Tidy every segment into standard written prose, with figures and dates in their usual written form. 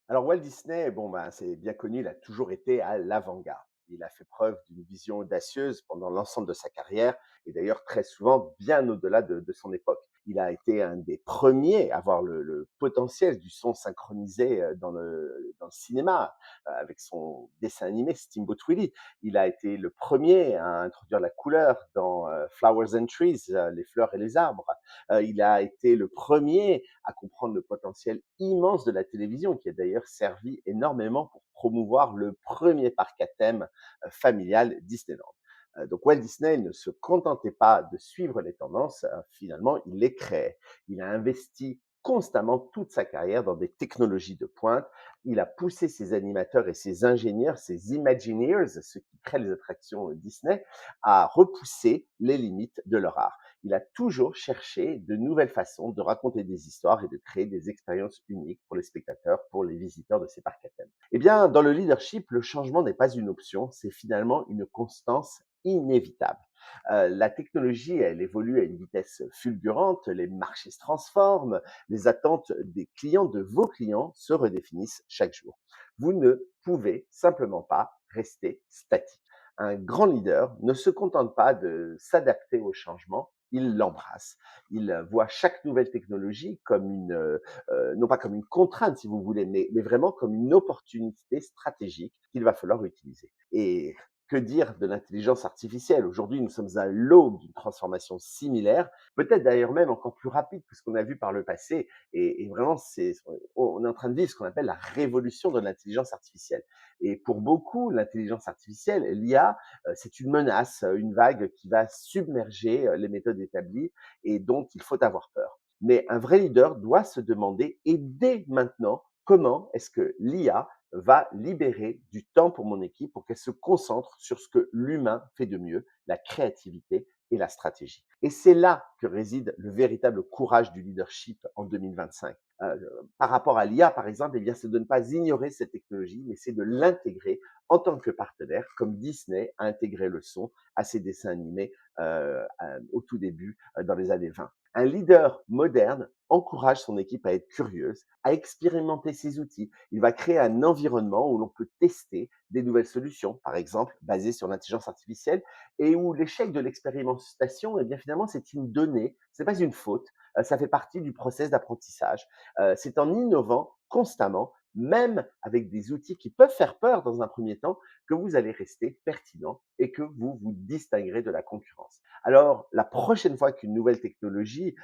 Alors Walt Disney, bon, ben, c'est bien connu, il a toujours été à l'avant-garde. Il a fait preuve d'une vision audacieuse pendant l'ensemble de sa carrière et d'ailleurs très souvent bien au-delà de son époque. Il a été un des premiers à voir le potentiel du son synchronisé dans le cinéma avec son dessin animé Steamboat Willie. Il a été le premier à introduire la couleur dans Flowers and Trees, les fleurs et les arbres. Il a été le premier à comprendre le potentiel immense de la télévision, qui a d'ailleurs servi énormément pour promouvoir le premier parc à thème familial Disneyland. Donc Walt Disney ne se contentait pas de suivre les tendances, finalement, il les créait. Il a investi constamment toute sa carrière dans des technologies de pointe. Il a poussé ses animateurs et ses ingénieurs, ses Imagineers, ceux qui créent les attractions Disney, à repousser les limites de leur art. Il a toujours cherché de nouvelles façons de raconter des histoires et de créer des expériences uniques pour les spectateurs, pour les visiteurs de ces parcs à thème. Eh bien, dans le leadership, le changement n'est pas une option, c'est finalement une constance inévitable. La technologie, elle évolue à une vitesse fulgurante, les marchés se transforment, les attentes des clients, de vos clients, se redéfinissent chaque jour. Vous ne pouvez simplement pas rester statique. Un grand leader ne se contente pas de s'adapter au changement, il l'embrasse. Il voit chaque nouvelle technologie comme non pas comme une contrainte si vous voulez, mais vraiment comme une opportunité stratégique qu'il va falloir utiliser. Et que dire de l'intelligence artificielle? Aujourd'hui, nous sommes à l'aube d'une transformation similaire, peut-être d'ailleurs même encore plus rapide que ce qu'on a vu par le passé. Et vraiment, on est en train de vivre ce qu'on appelle la révolution de l'intelligence artificielle. Et pour beaucoup, l'intelligence artificielle, l'IA, c'est une menace, une vague qui va submerger les méthodes établies et dont il faut avoir peur. Mais un vrai leader doit se demander, et dès maintenant, comment est-ce que l'IA va libérer du temps pour mon équipe pour qu'elle se concentre sur ce que l'humain fait de mieux, la créativité et la stratégie. Et c'est là que réside le véritable courage du leadership en 2025. Par rapport à l'IA, par exemple, eh bien, c'est de ne pas ignorer cette technologie, mais c'est de l'intégrer en tant que partenaire, comme Disney a intégré le son à ses dessins animés au tout début, dans les années 20. Un leader moderne encourage son équipe à être curieuse, à expérimenter ses outils. Il va créer un environnement où l'on peut tester des nouvelles solutions, par exemple basées sur l'intelligence artificielle, et où l'échec de l'expérimentation, eh bien finalement, c'est une donnée, c'est pas une faute. Ça fait partie du process d'apprentissage. C'est en innovant constamment, même avec des outils qui peuvent faire peur dans un premier temps, que vous allez rester pertinent et que vous vous distinguerez de la concurrence. Alors, la prochaine fois qu'une nouvelle technologie,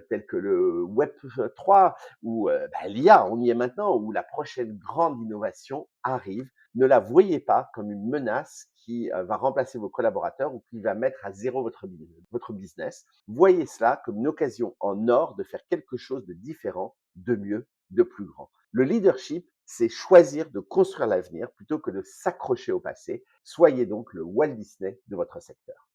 telle que le Web 3 ou l'IA, on y est maintenant, ou la prochaine grande innovation arrive, ne la voyez pas comme une menace qui va remplacer vos collaborateurs ou qui va mettre à zéro votre business. Voyez cela comme une occasion en or de faire quelque chose de différent, de mieux, de plus grand. Le leadership, c'est choisir de construire l'avenir plutôt que de s'accrocher au passé. Soyez donc le Walt Disney de votre secteur.